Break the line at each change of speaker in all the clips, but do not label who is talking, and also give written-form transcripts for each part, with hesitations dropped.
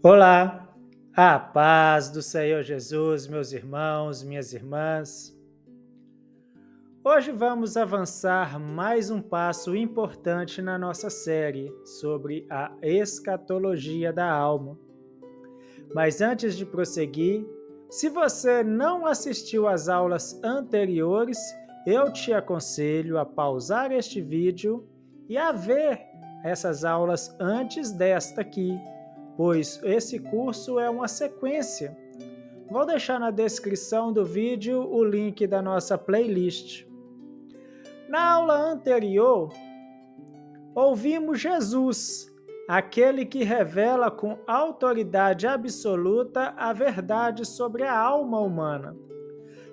Olá, a paz do Senhor Jesus, meus irmãos, minhas irmãs. Hoje vamos avançar mais um passo importante na nossa série sobre a escatologia da alma. Mas antes de prosseguir, se você não assistiu às aulas anteriores, eu te aconselho a pausar este vídeo e a ver essas aulas antes desta aqui, pois esse curso é uma sequência. Vou deixar na descrição do vídeo o link da nossa playlist. Na aula anterior, ouvimos Jesus, aquele que revela com autoridade absoluta a verdade sobre a alma humana.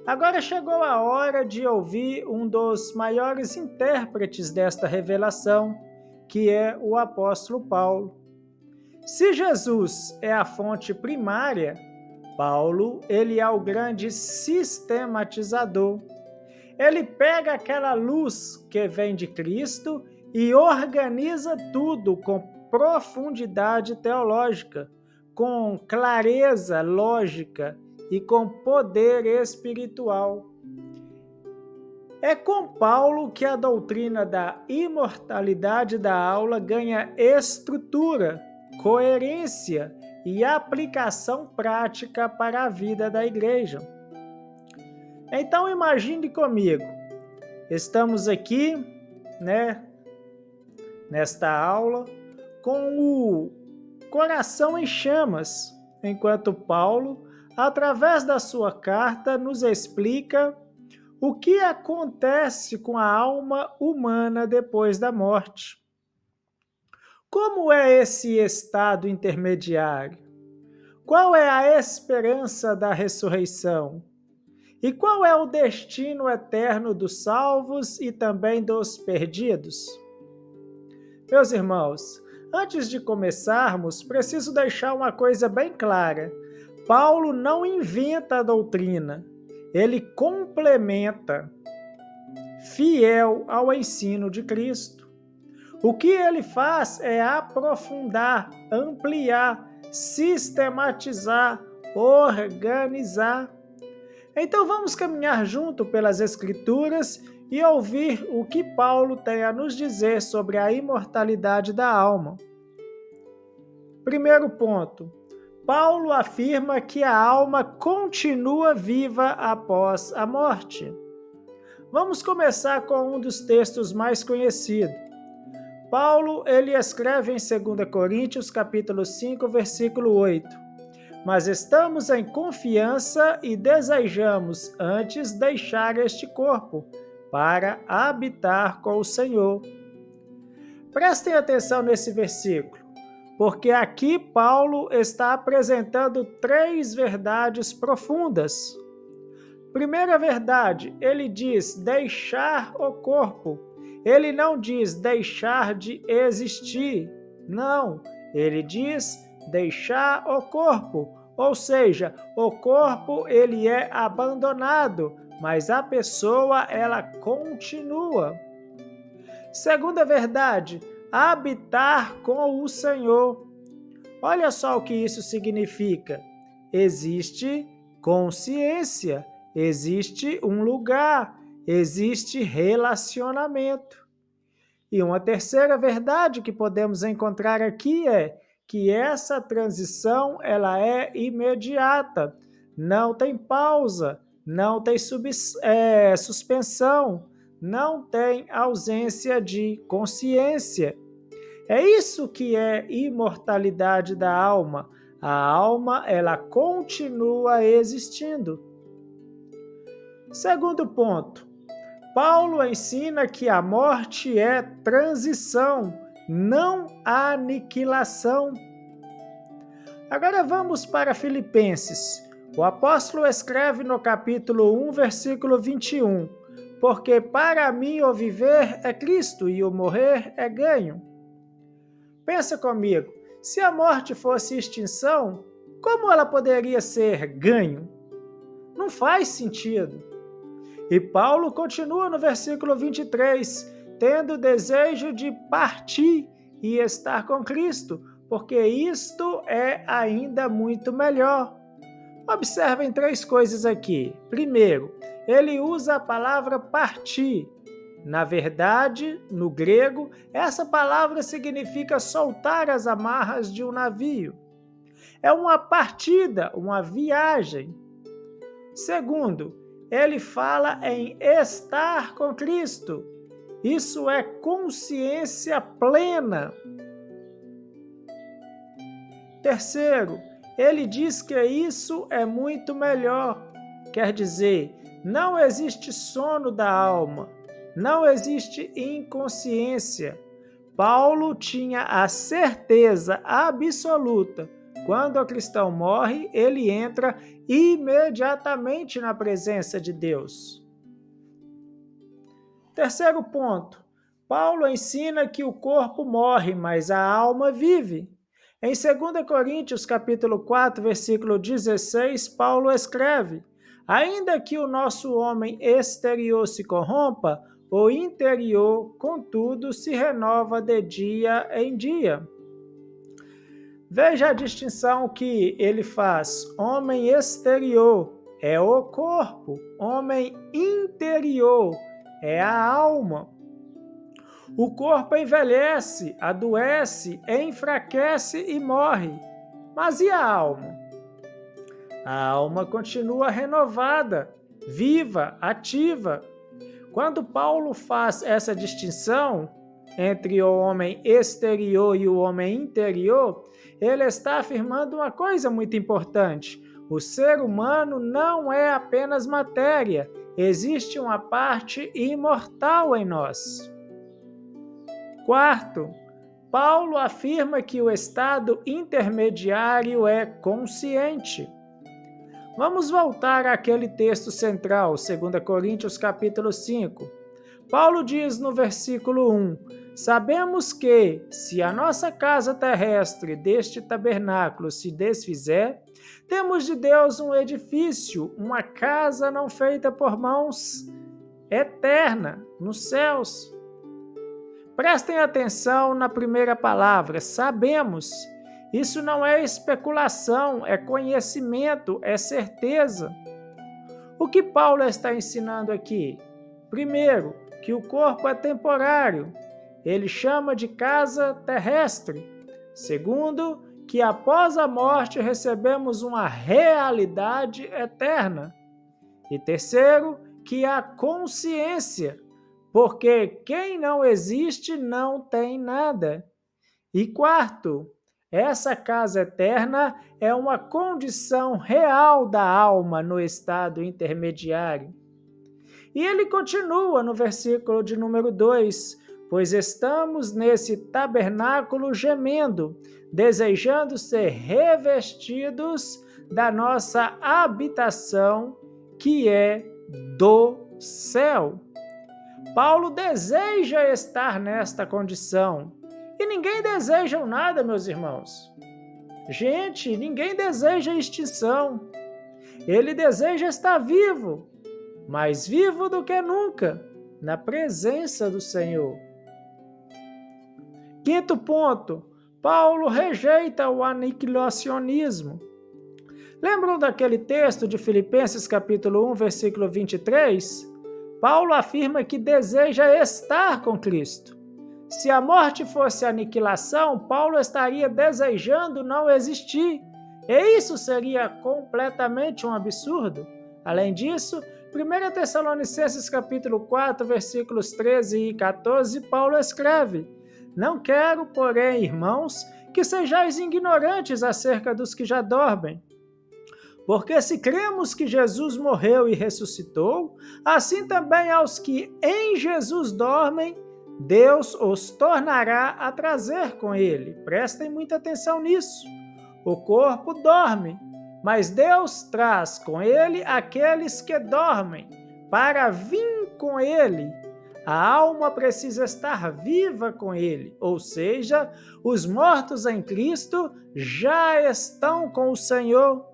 Agora chegou a hora de ouvir um dos maiores intérpretes desta revelação, que é o apóstolo Paulo. Se Jesus é a fonte primária, Paulo, ele é o grande sistematizador. Ele pega aquela luz que vem de Cristo e organiza tudo com profundidade teológica, com clareza lógica e com poder espiritual. É com Paulo que a doutrina da imortalidade da alma ganha estrutura, coerência e aplicação prática para a vida da igreja. Então imagine comigo, estamos aqui, nesta aula, com o coração em chamas, enquanto Paulo, através da sua carta, nos explica o que acontece com a alma humana depois da morte. Como é esse estado intermediário? Qual é a esperança da ressurreição? E qual é o destino eterno dos salvos e também dos perdidos? Meus irmãos, antes de começarmos, preciso deixar uma coisa bem clara. Paulo não inventa a doutrina, ele complementa, fiel ao ensino de Cristo. O que ele faz é aprofundar, ampliar, sistematizar, organizar. Então vamos caminhar junto pelas Escrituras e ouvir o que Paulo tem a nos dizer sobre a imortalidade da alma. Primeiro ponto. Paulo afirma que a alma continua viva após a morte. Vamos começar com um dos textos mais conhecidos. Paulo, ele escreve em 2 Coríntios, capítulo 5, versículo 8. Mas estamos em confiança e desejamos antes deixar este corpo, para habitar com o Senhor. Prestem atenção nesse versículo, porque aqui Paulo está apresentando três verdades profundas. Primeira verdade, ele diz deixar o corpo. Ele não diz deixar de existir. Não, ele diz deixar o corpo. Ou seja, o corpo ele é abandonado, mas a pessoa ela continua. Segunda verdade, habitar com o Senhor. Olha só o que isso significa. Existe consciência, existe um lugar, existe relacionamento. E uma terceira verdade que podemos encontrar aqui é que essa transição ela é imediata, não tem pausa, não tem suspensão, não tem ausência de consciência. É isso que é imortalidade da alma. A alma ela continua existindo. Segundo ponto, Paulo ensina que a morte é transição, não aniquilação. Agora vamos para Filipenses. O apóstolo escreve no capítulo 1, versículo 21, porque para mim o viver é Cristo e o morrer é ganho. Pensa comigo, se a morte fosse extinção, como ela poderia ser ganho? Não faz sentido. E Paulo continua no versículo 23, tendo desejo de partir e estar com Cristo, porque isto é ainda muito melhor. Observem 3 coisas aqui. Primeiro, ele usa a palavra partir. Na verdade, no grego, essa palavra significa soltar as amarras de um navio. É uma partida, uma viagem. Segundo, ele fala em estar com Cristo. Isso é consciência plena. Terceiro, ele diz que isso é muito melhor. Quer dizer, não existe sono da alma, não existe inconsciência. Paulo tinha a certeza absoluta. Quando o cristão morre, ele entra imediatamente na presença de Deus. Terceiro ponto, Paulo ensina que o corpo morre, mas a alma vive. Em 2 Coríntios, capítulo 4, versículo 16, Paulo escreve: ainda que o nosso homem exterior se corrompa, o interior, contudo, se renova de dia em dia. Veja a distinção que ele faz. Homem exterior é o corpo, homem interior é a alma. O corpo envelhece, adoece, enfraquece e morre. Mas e a alma? A alma continua renovada, viva, ativa. Quando Paulo faz essa distinção entre o homem exterior e o homem interior, ele está afirmando uma coisa muito importante. O ser humano não é apenas matéria, existe uma parte imortal em nós. Quarto, Paulo afirma que o estado intermediário é consciente. Vamos voltar àquele texto central, 2 Coríntios capítulo 5. Paulo diz no versículo 1, sabemos que, se a nossa casa terrestre deste tabernáculo se desfizer, temos de Deus um edifício, uma casa não feita por mãos, eterna, nos céus. Prestem atenção na primeira palavra, sabemos. Isso não é especulação, é conhecimento, é certeza. O que Paulo está ensinando aqui? Primeiro, que o corpo é temporário. Ele chama de casa terrestre. Segundo, que após a morte recebemos uma realidade eterna. E terceiro, que há consciência, porque quem não existe não tem nada. E quarto, essa casa eterna é uma condição real da alma no estado intermediário. E ele continua no versículo de número 2, pois estamos nesse tabernáculo gemendo, desejando ser revestidos da nossa habitação, que é do céu. Paulo deseja estar nesta condição. E ninguém deseja nada, meus irmãos. Gente, ninguém deseja extinção. Ele deseja estar vivo, mais vivo do que nunca, na presença do Senhor. Quinto ponto, Paulo rejeita o aniquilacionismo. Lembram daquele texto de Filipenses capítulo 1, versículo 23? Paulo afirma que deseja estar com Cristo. Se a morte fosse aniquilação, Paulo estaria desejando não existir. E isso seria completamente um absurdo. Além disso, 1 Tessalonicenses capítulo 4, versículos 13 e 14, Paulo escreve: não quero, porém, irmãos, que sejais ignorantes acerca dos que já dormem. Porque se cremos que Jesus morreu e ressuscitou, assim também aos que em Jesus dormem, Deus os tornará a trazer com ele. Prestem muita atenção nisso. O corpo dorme, mas Deus traz com ele aqueles que dormem, para vir com ele. A alma precisa estar viva com ele, ou seja, os mortos em Cristo já estão com o Senhor.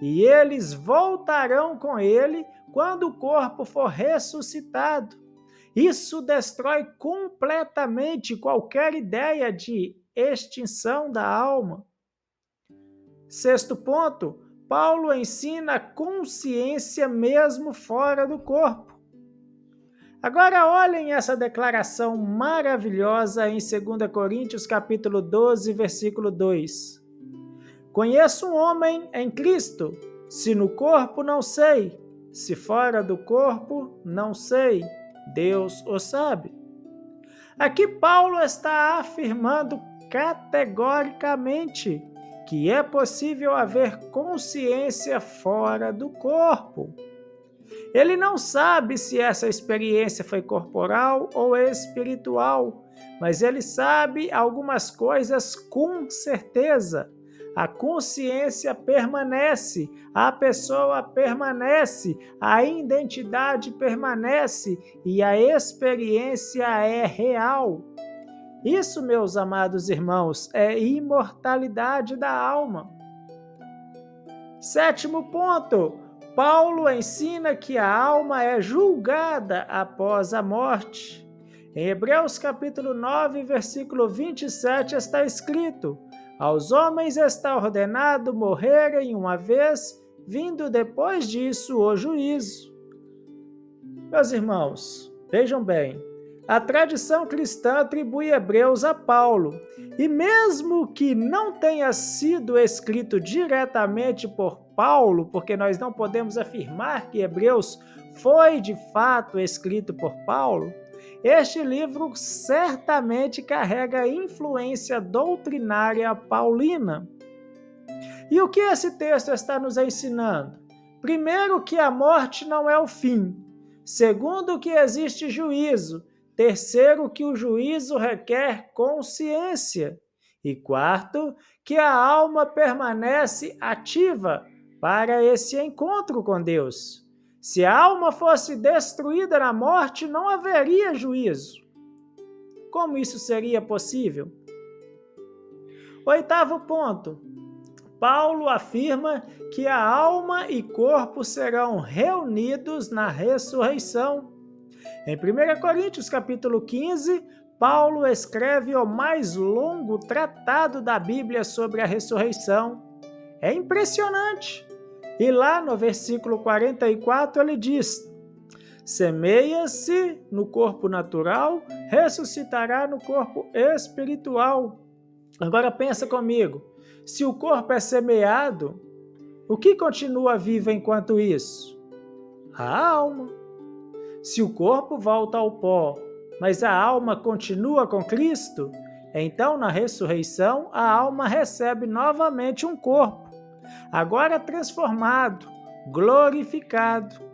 E eles voltarão com ele quando o corpo for ressuscitado. Isso destrói completamente qualquer ideia de extinção da alma. Sexto ponto, Paulo ensina a consciência mesmo fora do corpo. Agora olhem essa declaração maravilhosa em 2 Coríntios capítulo 12, versículo 2. Conheço um homem em Cristo, se no corpo não sei, se fora do corpo não sei, Deus o sabe. Aqui Paulo está afirmando categoricamente que é possível haver consciência fora do corpo. Ele não sabe se essa experiência foi corporal ou espiritual, mas ele sabe algumas coisas com certeza. A consciência permanece, a pessoa permanece, a identidade permanece e a experiência é real. Isso, meus amados irmãos, é imortalidade da alma. Sétimo ponto, Paulo ensina que a alma é julgada após a morte. Em Hebreus capítulo 9, versículo 27 está escrito: aos homens está ordenado morrerem uma vez, vindo depois disso o juízo. Meus irmãos, vejam bem, a tradição cristã atribui Hebreus a Paulo, e mesmo que não tenha sido escrito diretamente por Paulo, porque nós não podemos afirmar que Hebreus foi de fato escrito por Paulo, este livro certamente carrega influência doutrinária paulina. E o que esse texto está nos ensinando? Primeiro, que a morte não é o fim. Segundo, que existe juízo. Terceiro, que o juízo requer consciência. E quarto, que a alma permanece ativa para esse encontro com Deus. Se a alma fosse destruída na morte, não haveria juízo. Como isso seria possível? Oitavo ponto. Paulo afirma que a alma e corpo serão reunidos na ressurreição. Em 1 Coríntios capítulo 15, Paulo escreve o mais longo tratado da Bíblia sobre a ressurreição. É impressionante. E lá no versículo 44 ele diz: semeia-se no corpo natural, ressuscitará no corpo espiritual. Agora pensa comigo, se o corpo é semeado, o que continua vivo enquanto isso? A alma. Se o corpo volta ao pó, mas a alma continua com Cristo, então na ressurreição a alma recebe novamente um corpo, agora transformado, glorificado.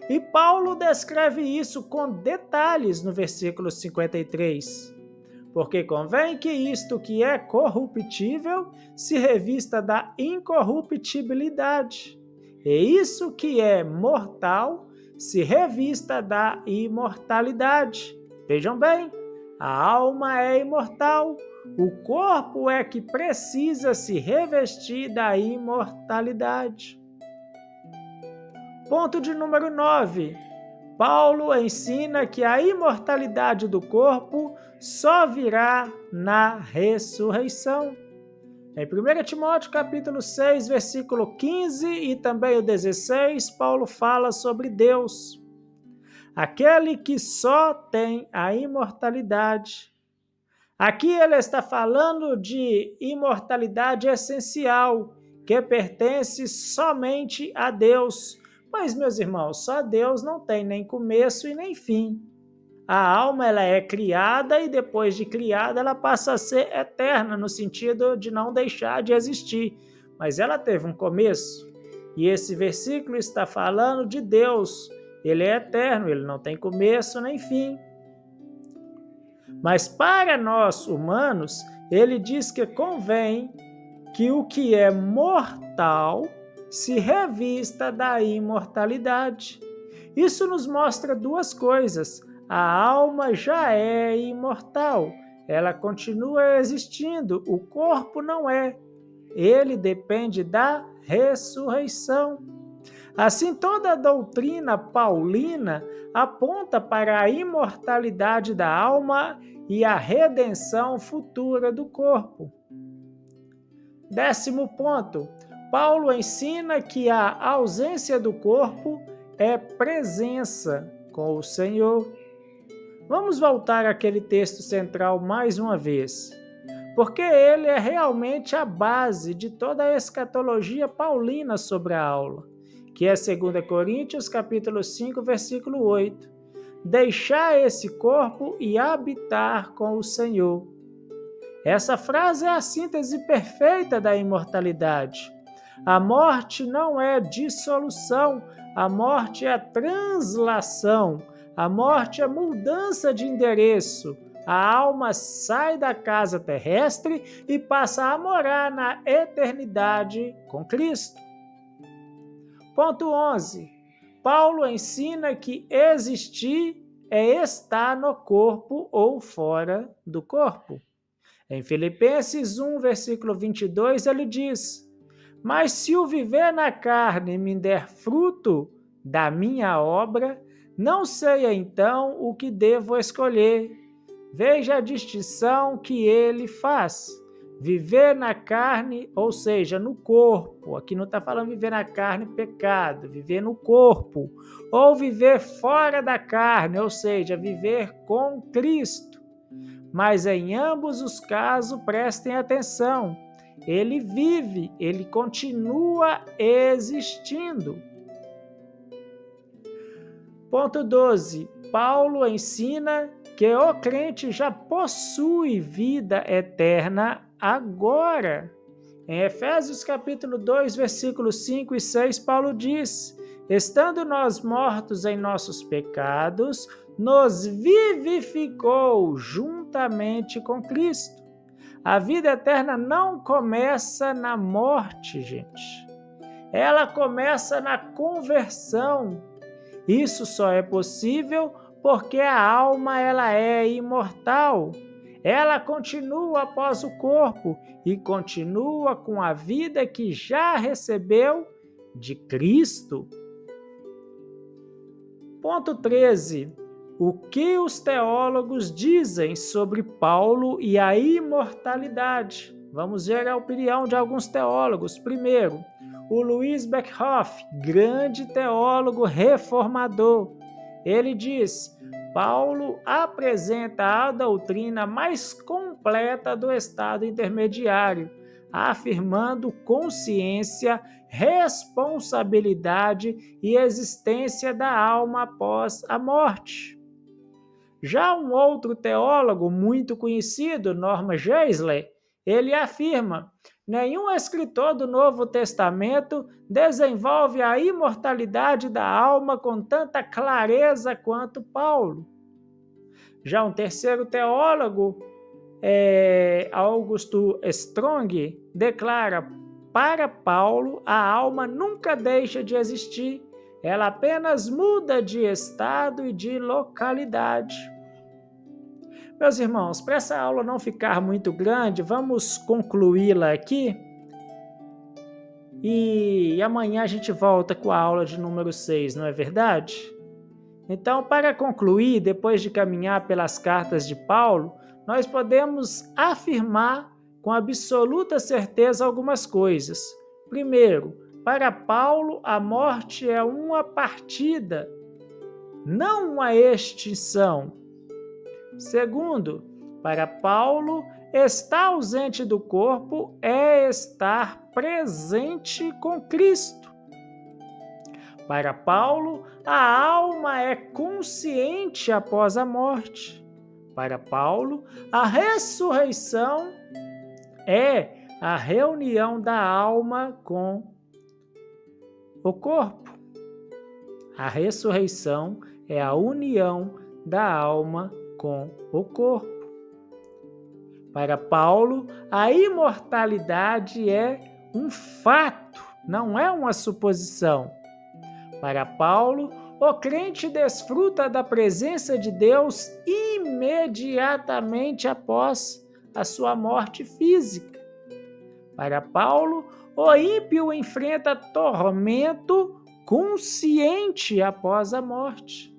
E Paulo descreve isso com detalhes no versículo 53. Porque convém que isto que é corruptível se revista da incorruptibilidade, e isso que é mortal se revista da imortalidade. Vejam bem, a alma é imortal, o corpo é que precisa se revestir da imortalidade. Ponto de número 9. Paulo ensina que a imortalidade do corpo só virá na ressurreição. Em 1 Timóteo capítulo 6, versículo 15 e também o 16, Paulo fala sobre Deus. Aquele que só tem a imortalidade. Aqui ele está falando de imortalidade essencial, que pertence somente a Deus. Mas, meus irmãos, só Deus não tem nem começo e nem fim. A alma ela é criada e depois de criada ela passa a ser eterna, no sentido de não deixar de existir. Mas ela teve um começo. E esse versículo está falando de Deus. Ele é eterno, ele não tem começo nem fim. Mas para nós humanos, ele diz que convém que o que é mortal se revista da imortalidade. Isso nos mostra duas coisas. A alma já é imortal, ela continua existindo, o corpo não é. Ele depende da ressurreição. Assim, toda a doutrina paulina aponta para a imortalidade da alma e a redenção futura do corpo. 10º ponto. Paulo ensina que a ausência do corpo é presença com o Senhor. Vamos voltar àquele texto central mais uma vez, porque ele é realmente a base de toda a escatologia paulina sobre a aula, que é 2 Coríntios capítulo 5, versículo 8. Deixar esse corpo e habitar com o Senhor. Essa frase é a síntese perfeita da imortalidade. A morte não é dissolução, a morte é translação, a morte é mudança de endereço. A alma sai da casa terrestre e passa a morar na eternidade com Cristo. Ponto 11. Paulo ensina que existir é estar no corpo ou fora do corpo. Em Filipenses 1, versículo 22, ele diz: mas se o viver na carne me der fruto da minha obra, não sei então o que devo escolher. Veja a distinção que ele faz. Viver na carne, ou seja, no corpo. Aqui não está falando viver na carne, pecado. Viver no corpo. Ou viver fora da carne, ou seja, viver com Cristo. Mas em ambos os casos, prestem atenção. Ele vive, ele continua existindo. Ponto 12. Paulo ensina que o crente já possui vida eterna agora. Em Efésios capítulo 2, versículos 5 e 6, Paulo diz: estando nós mortos em nossos pecados, nos vivificou juntamente com Cristo. A vida eterna não começa na morte, gente. Ela começa na conversão. Isso só é possível porque a alma ela é imortal. Ela continua após o corpo e continua com a vida que já recebeu de Cristo. Ponto 13. O que os teólogos dizem sobre Paulo e a imortalidade? Vamos ver a opinião de alguns teólogos. Primeiro, o Louis Beckhoff, grande teólogo reformador. Ele diz: Paulo apresenta a doutrina mais completa do estado intermediário, afirmando consciência, responsabilidade e existência da alma após a morte. Já um outro teólogo muito conhecido, Norman Geisler, ele afirma: nenhum escritor do Novo Testamento desenvolve a imortalidade da alma com tanta clareza quanto Paulo. Já um terceiro teólogo, Augusto Strong, declara: para Paulo, a alma nunca deixa de existir, ela apenas muda de estado e de localidade. Meus irmãos, para essa aula não ficar muito grande, vamos concluí-la aqui. E amanhã a gente volta com a aula de número 6, não é verdade? Então, para concluir, depois de caminhar pelas cartas de Paulo, nós podemos afirmar com absoluta certeza algumas coisas. Primeiro, para Paulo, a morte é uma partida, não uma extinção. Segundo, para Paulo, estar ausente do corpo é estar presente com Cristo. Para Paulo, a alma é consciente após a morte. Para Paulo, a ressurreição é a reunião da alma com o corpo. A ressurreição é a união da alma com o corpo. Para Paulo, a imortalidade é um fato, não é uma suposição. Para Paulo, o crente desfruta da presença de Deus imediatamente após a sua morte física. Para Paulo, o ímpio enfrenta tormento consciente após a morte.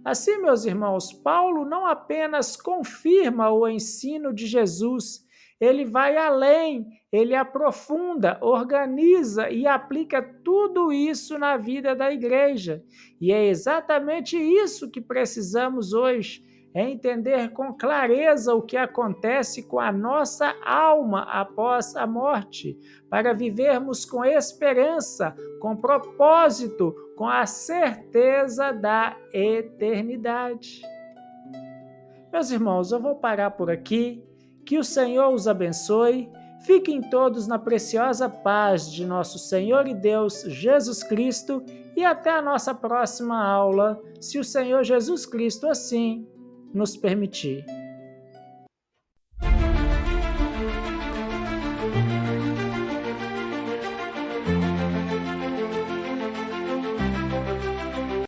Assim, meus irmãos, Paulo não apenas confirma o ensino de Jesus, ele vai além, ele aprofunda, organiza e aplica tudo isso na vida da igreja. E é exatamente isso que precisamos hoje, é entender com clareza o que acontece com a nossa alma após a morte, para vivermos com esperança, com propósito, com a certeza da eternidade. Meus irmãos, eu vou parar por aqui. Que o Senhor os abençoe. Fiquem todos na preciosa paz de nosso Senhor e Deus Jesus Cristo e até a nossa próxima aula, se o Senhor Jesus Cristo assim nos permitir.